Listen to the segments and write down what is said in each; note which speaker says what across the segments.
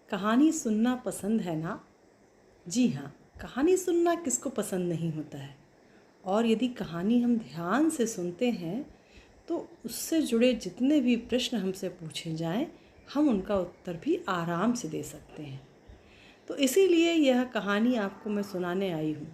Speaker 1: कहानी सुनना पसंद है ना? जी हाँ, कहानी सुनना किसको पसंद नहीं होता है। और यदि कहानी हम ध्यान से सुनते हैं तो उससे जुड़े जितने भी प्रश्न हमसे पूछे जाएं, हम उनका उत्तर भी आराम से दे सकते हैं। तो इसीलिए यह कहानी आपको मैं सुनाने आई हूँ।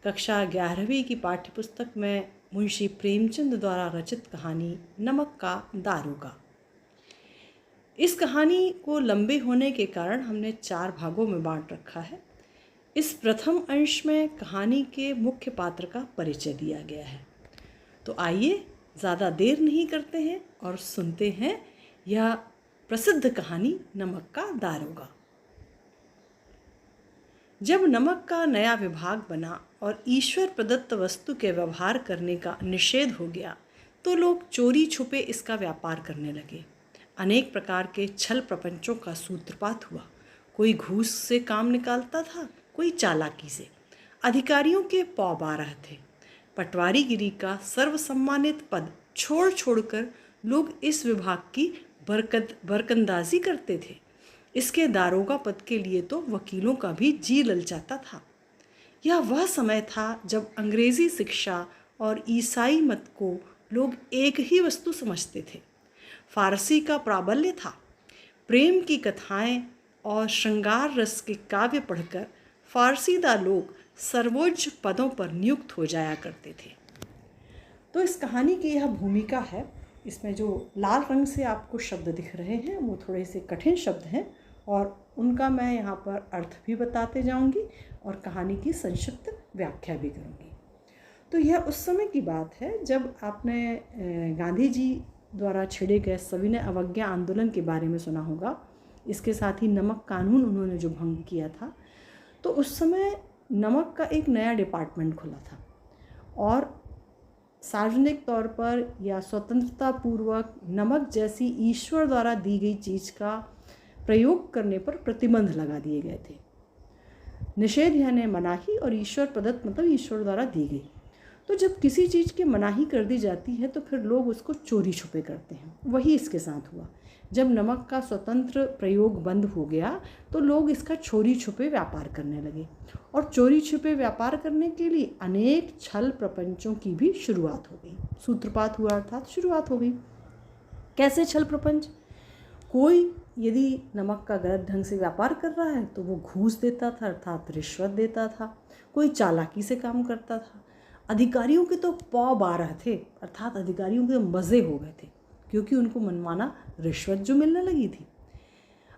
Speaker 1: कक्षा 11वीं की पाठ्यपुस्तक में मुंशी प्रेमचंद द्वारा रचित कहानी नमक का दारोगा। इस कहानी को लंबे होने के कारण हमने 4 भागों में बांट रखा है। इस प्रथम अंश में कहानी के मुख्य पात्र का परिचय दिया गया है। तो आइए ज़्यादा देर नहीं करते हैं और सुनते हैं यह प्रसिद्ध कहानी नमक का दारोगा। जब नमक का नया विभाग बना और ईश्वर प्रदत्त वस्तु के व्यवहार करने का निषेध हो गया तो लोग चोरी छुपे इसका व्यापार करने लगे। अनेक प्रकार के छल प्रपंचों का सूत्रपात हुआ। कोई घूस से काम निकालता था, कोई चालाकी से। अधिकारियों के पौ 12 थे। पटवारीगिरी का सर्वसम्मानित पद छोड़ छोड़कर लोग इस विभाग की बरकंदाजी करते थे। इसके दारोगा पद के लिए तो वकीलों का भी जी ललचाता था। यह वह समय था जब अंग्रेजी शिक्षा और ईसाई मत को लोग एक ही वस्तु समझते थे। फारसी का प्राबल्य था। प्रेम की कथाएं और श्रृंगार रस के काव्य पढ़कर फारसीदा लोग सर्वोच्च पदों पर नियुक्त हो जाया करते थे। तो इस कहानी की यह भूमिका है। इसमें जो लाल रंग से आपको शब्द दिख रहे हैं वो थोड़े से कठिन शब्द हैं और उनका मैं यहाँ पर अर्थ भी बताते जाऊँगी और कहानी की संक्षिप्त व्याख्या भी करूँगी। तो यह उस समय की बात है जब आपने गांधी जी द्वारा छेड़े गए सविनय अवज्ञा आंदोलन के बारे में सुना होगा। इसके साथ ही नमक कानून उन्होंने जो भंग किया था, तो उस समय नमक का एक नया डिपार्टमेंट खुला था और सार्वजनिक तौर पर या स्वतंत्रता पूर्वक नमक जैसी ईश्वर द्वारा दी गई चीज़ का प्रयोग करने पर प्रतिबंध लगा दिए गए थे। निषेध यानी मनाही और ईश्वर प्रदत्त मतलब ईश्वर द्वारा दी गई। तो जब किसी चीज़ की मनाही कर दी जाती है तो फिर लोग उसको चोरी छुपे करते हैं। वही इसके साथ हुआ। जब नमक का स्वतंत्र प्रयोग बंद हो गया तो लोग इसका चोरी छुपे व्यापार करने लगे और चोरी छुपे व्यापार करने के लिए अनेक छल प्रपंचों की भी शुरुआत हो गई। सूत्रपात हुआ अर्थात शुरुआत हो गई। कैसे छल प्रपंच? कोई यदि नमक का गलत ढंग से व्यापार कर रहा है तो वो घूस देता था अर्थात रिश्वत देता था। कोई चालाकी से काम करता था। अधिकारियों के तो पौ 12 थे अर्थात अधिकारियों के मज़े हो गए थे क्योंकि उनको मनमाना रिश्वत जो मिलने लगी थी।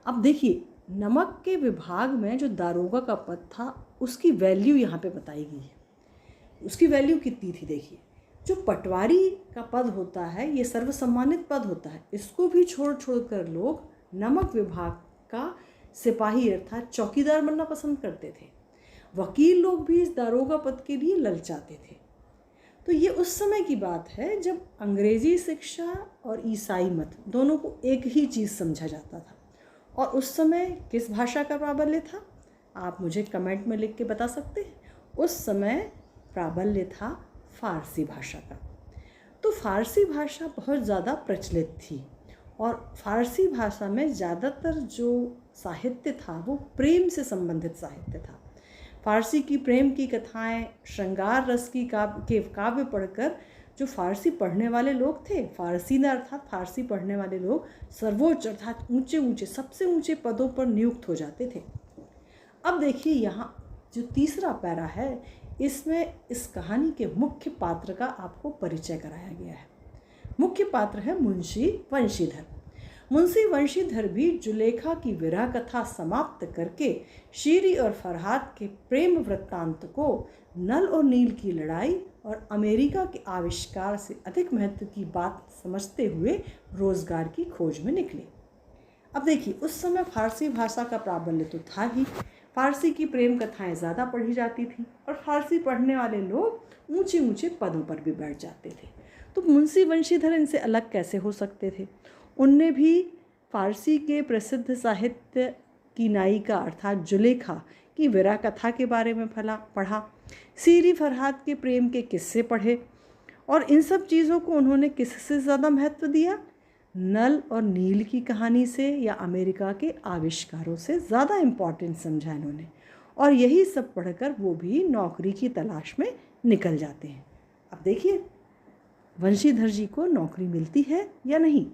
Speaker 1: अब देखिए, नमक के विभाग में जो दारोगा का पद था उसकी वैल्यू यहाँ पे बताई गई है। उसकी वैल्यू कितनी थी देखिए। जो पटवारी का पद होता है ये सर्वसम्मानित पद होता है। इसको भी छोड़ कर लोग नमक विभाग का सिपाही अर्थात चौकीदार बनना पसंद करते थे। वकील लोग भी इस दारोगा पद के लिए ललचाते थे। तो ये उस समय की बात है जब अंग्रेजी शिक्षा और ईसाई मत दोनों को एक ही चीज़ समझा जाता था। और उस समय किस भाषा का प्राबल्य था? आप मुझे कमेंट में लिख के बता सकते हैं। उस समय प्राबल्य था फारसी भाषा का। तो फारसी भाषा बहुत ज़्यादा प्रचलित थी और फारसी भाषा में ज़्यादातर जो साहित्य था वो प्रेम से संबंधित साहित्य था। फारसी की प्रेम की कथाएं, श्रृंगार रस की काव्य पढ़कर जो फारसी पढ़ने वाले लोग थे, फारसीदा अर्थात फारसी पढ़ने वाले लोग सर्वोच्च अर्थात ऊंचे ऊंचे सबसे ऊंचे पदों पर नियुक्त हो जाते थे। अब देखिए यहाँ जो तीसरा पैरा है इसमें इस कहानी के मुख्य पात्र का आपको परिचय कराया गया है। मुख्य पात्र है मुंशी वंशीधर। मुंशी वंशीधर भी जुलेखा की विरह कथा समाप्त करके शीरी और फरहाद के प्रेम वृत्तांत को नल और नील की लड़ाई और अमेरिका के आविष्कार से अधिक महत्व की बात समझते हुए रोजगार की खोज में निकले। अब देखिए, उस समय फारसी भाषा का प्राबल्य तो था ही। फारसी की प्रेम कथाएं ज़्यादा पढ़ी जाती थी और फारसी पढ़ने वाले लोग ऊंचे ऊंचे पदों पर भी बैठ जाते थे। तो मुंशी वंशीधर इनसे अलग कैसे हो सकते थे? उनने भी फारसी के प्रसिद्ध साहित्य की नायिका अर्थात जुलेखा की विरह कथा के बारे में पढ़ा, सीरी फरहाद के प्रेम के किस्से पढ़े और इन सब चीज़ों को उन्होंने किससे ज़्यादा महत्व दिया? नल और नील की कहानी से या अमेरिका के आविष्कारों से ज़्यादा इम्पोर्टेंट समझा इन्होंने, और यही सब पढ़कर वो भी नौकरी की तलाश में निकल जाते हैं। अब देखिए वंशीधर जी को नौकरी मिलती है या नहीं।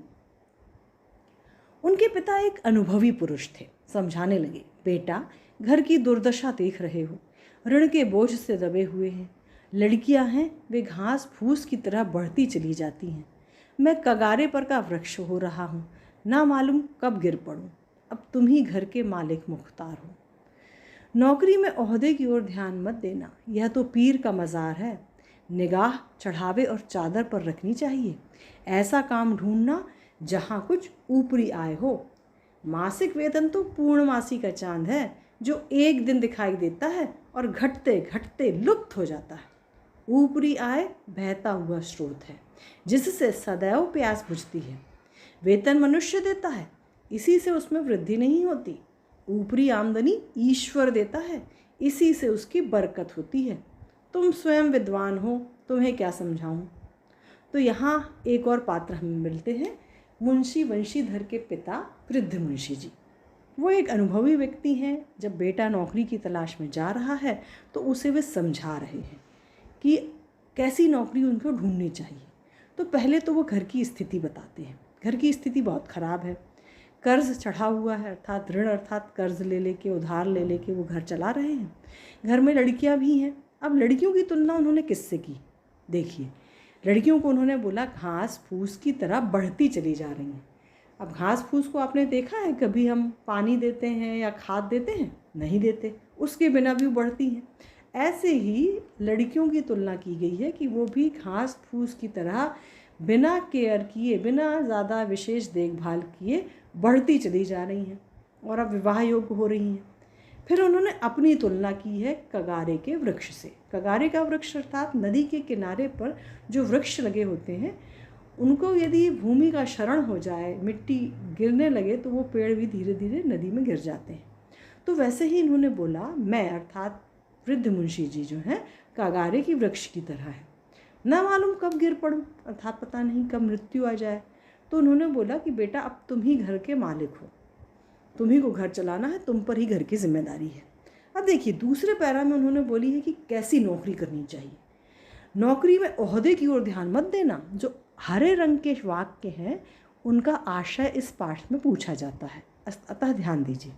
Speaker 1: उनके पिता एक अनुभवी पुरुष थे। समझाने लगे, बेटा घर की दुर्दशा देख रहे हो, ऋण के बोझ से दबे हुए हैं। लड़कियां हैं, वे घास फूस की तरह बढ़ती चली जाती हैं। मैं कगारे पर का वृक्ष हो रहा हूँ, ना मालूम कब गिर पड़ूँ। अब तुम ही घर के मालिक मुख्तार हो। नौकरी में ओहदे की ओर ध्यान मत देना, यह तो पीर का मज़ार है। निगाह चढ़ावे और चादर पर रखनी चाहिए। ऐसा काम ढूंढना जहाँ कुछ ऊपरी आय हो। मासिक वेतन तो पूर्णमासी का चांद है, जो एक दिन दिखाई देता है और घटते घटते लुप्त हो जाता है। ऊपरी आय बहता हुआ स्रोत है, जिससे सदैव प्यास बुझती है। वेतन मनुष्य देता है, इसी से उसमें वृद्धि नहीं होती। ऊपरी आमदनी ईश्वर देता है, इसी से उसकी बरकत होती है। तुम स्वयं विद्वान हो, तुम्हें क्या समझाऊं। तो यहाँ एक और पात्र हमें मिलते हैं, मुंशी वंशीधर के पिता वृद्ध मुंशी जी। वो एक अनुभवी व्यक्ति हैं। जब बेटा नौकरी की तलाश में जा रहा है तो उसे वे समझा रहे हैं कि कैसी नौकरी उनको ढूंढनी चाहिए। तो पहले तो वो घर की स्थिति बताते हैं। घर की स्थिति बहुत ख़राब है, कर्ज चढ़ा हुआ है, अर्थात ऋण अर्थात कर्ज ले लेके उधार ले लेके वो घर चला रहे हैं। घर में लड़कियां भी हैं। अब लड़कियों की तुलना उन्होंने किससे की? देखिए, लड़कियों को उन्होंने बोला घास फूस की तरह बढ़ती चली जा रही हैं। अब घास फूस को आपने देखा है कभी हम पानी देते हैं या खाद देते हैं? नहीं देते, उसके बिना भी बढ़ती हैं। ऐसे ही लड़कियों की तुलना की गई है कि वो भी घास फूस की तरह बिना केयर किए, बिना ज़्यादा विशेष देखभाल किए बढ़ती चली जा रही हैं और अब विवाह योग्य हो रही हैं। फिर उन्होंने अपनी तुलना की है कगारे के वृक्ष से। कगारे का वृक्ष अर्थात नदी के किनारे पर जो वृक्ष लगे होते हैं, उनको यदि भूमि का क्षरण हो जाए, मिट्टी गिरने लगे, तो वो पेड़ भी धीरे धीरे नदी में गिर जाते हैं। तो वैसे ही इन्होंने बोला, मैं अर्थात वृद्ध मुंशी जी जो हैं कगारे की वृक्ष की तरह है, ना मालूम कब गिर पड़ूं, अर्थात पता नहीं कब मृत्यु आ जाए। तो उन्होंने बोला कि बेटा अब तुम ही घर के मालिक हो, तुम्ही को घर चलाना है, तुम पर ही घर की जिम्मेदारी है। अब देखिए दूसरे पैरा में उन्होंने बोली है कि कैसी नौकरी करनी चाहिए। नौकरी में ओहदे की ओर ध्यान मत देना। जो हरे रंग के वाक्य हैं उनका आशय इस पाठ में पूछा जाता है, अतः ध्यान दीजिए।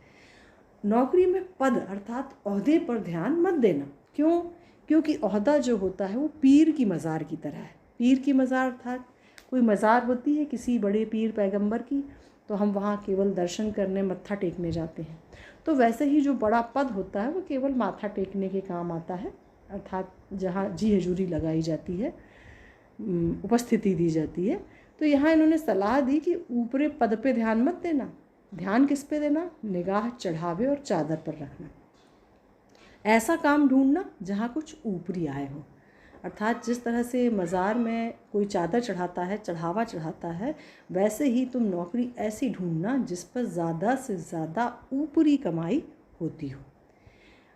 Speaker 1: नौकरी में पद अर्थात ओहदे पर ध्यान मत देना। क्यों? क्योंकि ओहदा जो होता है वो पीर की मज़ार की तरह है। पीर की मज़ार अर्थात कोई मज़ार होती है किसी बड़े पीर पैगंबर की, तो हम वहाँ केवल दर्शन करने, मत्था टेकने जाते हैं। तो वैसे ही जो बड़ा पद होता है वो केवल माथा टेकने के काम आता है, अर्थात जहाँ जी हजूरी लगाई जाती है, उपस्थिति दी जाती है। तो यहाँ इन्होंने सलाह दी कि ऊपरे पद पे ध्यान मत देना। ध्यान किस पे देना? निगाह चढ़ावे और चादर पर रखना। ऐसा काम ढूंढना जहाँ कुछ ऊपरी आय हो। अर्थात जिस तरह से मज़ार में कोई चादर चढ़ाता है, चढ़ावा चढ़ाता है, वैसे ही तुम नौकरी ऐसी ढूंढना जिस पर ज़्यादा से ज़्यादा ऊपरी कमाई होती हो।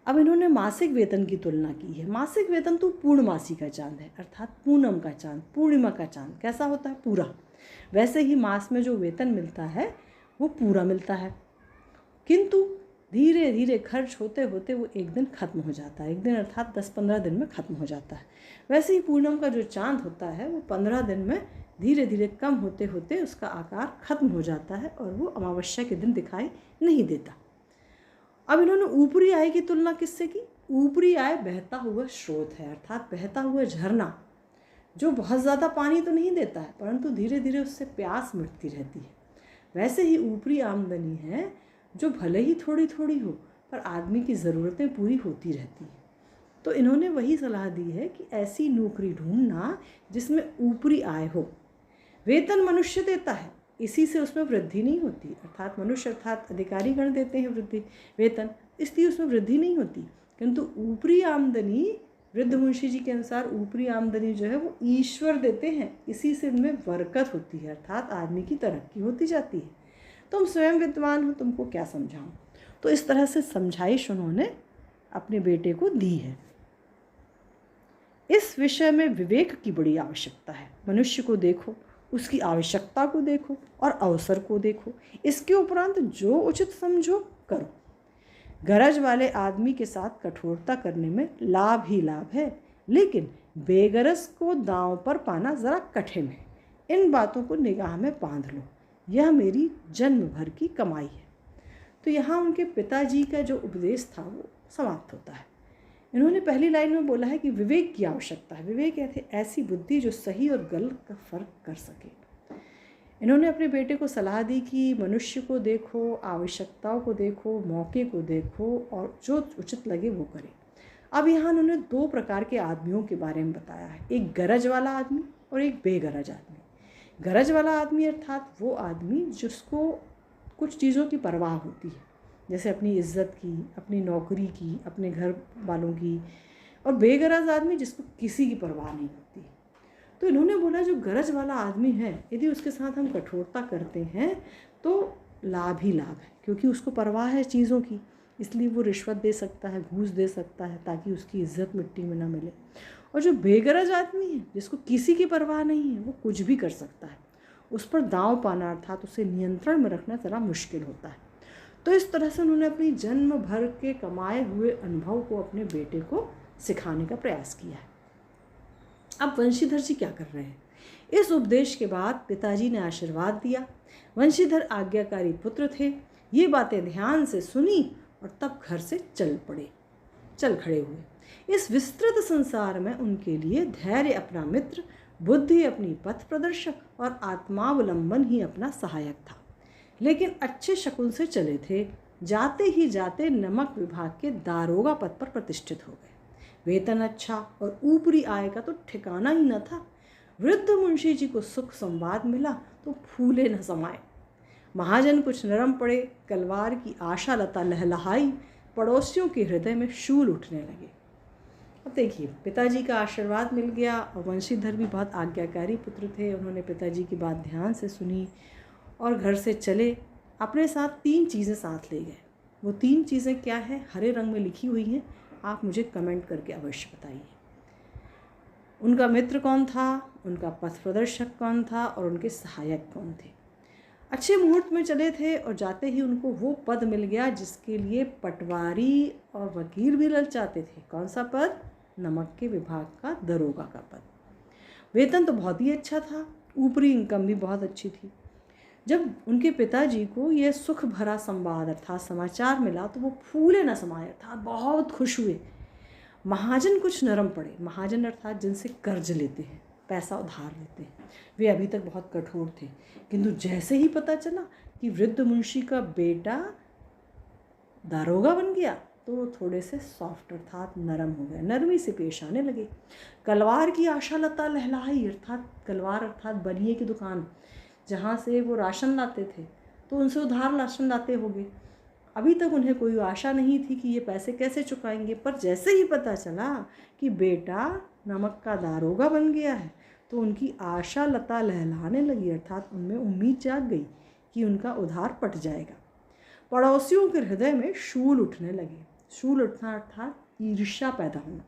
Speaker 1: अब इन्होंने मासिक वेतन की तुलना की है। मासिक वेतन तो पूर्णमासी का चांद है, अर्थात पूनम का चांद, पूर्णिमा का चांद कैसा होता है? पूरा। वैसे ही मास में जो वेतन मिलता है वो पूरा मिलता है, किंतु धीरे धीरे खर्च होते होते वो एक दिन खत्म हो जाता है। एक दिन अर्थात 10-15 दिन में खत्म हो जाता है। वैसे ही पूनम का जो चांद होता है वो 15 दिन में धीरे धीरे कम होते होते उसका आकार खत्म हो जाता है और वो अमावस्या के दिन दिखाई नहीं देता। अब इन्होंने ऊपरी आय की तुलना किससे की? ऊपरी आय बहता हुआ स्रोत है, अर्थात बहता हुआ झरना, जो बहुत ज़्यादा पानी तो नहीं देता है परंतु धीरे धीरे उससे प्यास मिटती रहती है। वैसे ही ऊपरी आमदनी है जो भले ही थोड़ी थोड़ी हो पर आदमी की ज़रूरतें पूरी होती रहती हैं। तो इन्होंने वही सलाह दी है कि ऐसी नौकरी ढूंढना जिसमें ऊपरी आय हो। वेतन मनुष्य देता है, इसी से उसमें वृद्धि नहीं होती, अर्थात मनुष्य अर्थात अधिकारी गण देते हैं वृद्धि वेतन, इसलिए उसमें वृद्धि नहीं होती। किंतु ऊपरी आमदनी वृद्ध मुंशी जी के अनुसार ऊपरी आमदनी जो है वो ईश्वर देते हैं, इसी से उनमें बरकत होती है, अर्थात आदमी की तरक्की होती जाती है। तुम स्वयं विद्वान हो, तुमको क्या समझाऊं। तो इस तरह से समझाइश उन्होंने अपने बेटे को दी है। इस विषय में विवेक की बड़ी आवश्यकता है। मनुष्य को देखो, उसकी आवश्यकता को देखो और अवसर को देखो। इसके उपरांत जो उचित समझो करो। गरज वाले आदमी के साथ कठोरता करने में लाभ ही लाभ है, लेकिन बेगरज को दांव पर पाना ज़रा कठिन है। इन बातों को निगाह में बांध लो, यह मेरी जन्म भर की कमाई है। तो यहाँ उनके पिताजी का जो उपदेश था वो समाप्त होता है। इन्होंने पहली लाइन में बोला है कि विवेक की आवश्यकता है। विवेक कहते ऐसी बुद्धि जो सही और गलत का फर्क कर सके। इन्होंने अपने बेटे को सलाह दी कि मनुष्य को देखो, आवश्यकताओं को देखो, मौके को देखो और जो उचित लगे वो करे। अब यहाँ उन्होंने दो प्रकार के आदमियों के बारे में बताया है, एक गरज वाला आदमी और एक बेगरज आदमी। गरज वाला आदमी अर्थात वो आदमी जिसको कुछ चीज़ों की परवाह होती है, जैसे अपनी इज्जत की, अपनी नौकरी की, अपने घर वालों की। और बेगरज आदमी जिसको किसी की परवाह नहीं होती। तो इन्होंने बोला जो गरज वाला आदमी है, यदि उसके साथ हम कठोरता करते हैं तो लाभ ही लाभ है, क्योंकि उसको परवाह है चीज़ों की, इसलिए वो रिश्वत दे सकता है, घूस दे सकता है, ताकि उसकी इज्जत मिट्टी में ना मिले। और जो बेगरज आदमी है, जिसको किसी की परवाह नहीं है, वो कुछ भी कर सकता है। उस पर दांव पाना अर्थात उसे नियंत्रण में रखना ज़रा मुश्किल होता है। तो इस तरह से उन्होंने अपनी जन्म भर के कमाए हुए अनुभव को अपने बेटे को सिखाने का प्रयास किया है। अब वंशीधर जी क्या कर रहे हैं? इस उपदेश के बाद पिताजी ने आशीर्वाद दिया। वंशीधर आज्ञाकारी पुत्र थे। ये बातें ध्यान से सुनी और तब घर से चल खड़े हुए। इस विस्तृत संसार में उनके लिए धैर्य अपना मित्र, बुद्धि अपनी पथ प्रदर्शक और आत्मावलंबन ही अपना सहायक था। लेकिन अच्छे शकुन से चले थे। जाते ही जाते नमक विभाग के दारोगा पद पर प्रतिष्ठित हो गए। वेतन अच्छा और ऊपरी आय का तो ठिकाना ही न था। वृद्ध मुंशी जी को सुख संवाद मिला तो फूले न समाए। महाजन कुछ नरम पड़े, कलवार की आशा लता लहलहाई, पड़ोसियों के हृदय में शूल उठने लगे। अब देखिए, पिताजी का आशीर्वाद मिल गया और वंशीधर भी बहुत आज्ञाकारी पुत्र थे। उन्होंने पिताजी की बात ध्यान से सुनी और घर से चले। अपने साथ 3 चीज़ें साथ ले गए। वो 3 चीज़ें क्या हैं? हरे रंग में लिखी हुई हैं, आप मुझे कमेंट करके अवश्य बताइए। उनका मित्र कौन था, उनका पथ प्रदर्शक कौन था और उनके सहायक कौन थे। अच्छे मुहूर्त में चले थे और जाते ही उनको वो पद मिल गया जिसके लिए पटवारी और वकील भी ललचाते थे। कौन सा पद? नमक के विभाग का दरोगा का पद। वेतन तो बहुत ही अच्छा था, ऊपरी इनकम भी बहुत अच्छी थी। जब उनके पिताजी को यह सुख भरा संवाद अर्थात समाचार मिला तो वो फूले न समाये अर्थात बहुत खुश हुए। महाजन कुछ नरम पड़े। महाजन अर्थात जिनसे कर्ज लेते हैं, पैसा उधार लेते हैं, वे अभी तक बहुत कठोर थे। किंतु जैसे ही पता चला कि वृद्ध मुंशी का बेटा दारोगा बन गया तो वो थोड़े से सॉफ्ट अर्थात नरम हो गए, नरमी से पेश आने लगे। कलवार की आशा लता लहलाई अर्थात कलवार अर्थात बनिए की दुकान जहाँ से वो राशन लाते थे, तो उनसे उधार राशन लाते होंगे। अभी तक उन्हें कोई आशा नहीं थी कि ये पैसे कैसे चुकाएंगे, पर जैसे ही पता चला कि बेटा नमक का दारोगा बन गया है तो उनकी आशा लता लहलाने लगी अर्थात उनमें उम्मीद जाग गई कि उनका उधार पट जाएगा। पड़ोसियों के हृदय में शूल उठने लगे। शूल उठना अर्थात ईर्ष्या पैदा होना।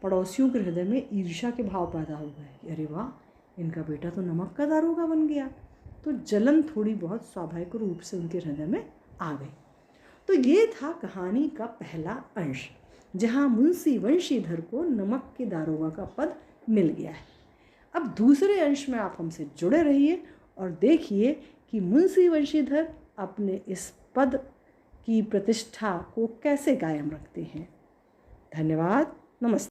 Speaker 1: पड़ोसियों के हृदय में ईर्ष्या के भाव पैदा हो गए। अरे वाह, इनका बेटा तो नमक का दारोगा बन गया। तो जलन थोड़ी बहुत स्वाभाविक रूप से उनके हृदय में आ गई। तो ये था कहानी का पहला अंश, जहाँ मुंशी वंशीधर को नमक के दारोगा का पद मिल गया है। अब दूसरे अंश में आप हमसे जुड़े रहिए और देखिए कि मुंशी वंशीधर अपने इस पद की प्रतिष्ठा को कैसे कायम रखते हैं। धन्यवाद, नमस्ते।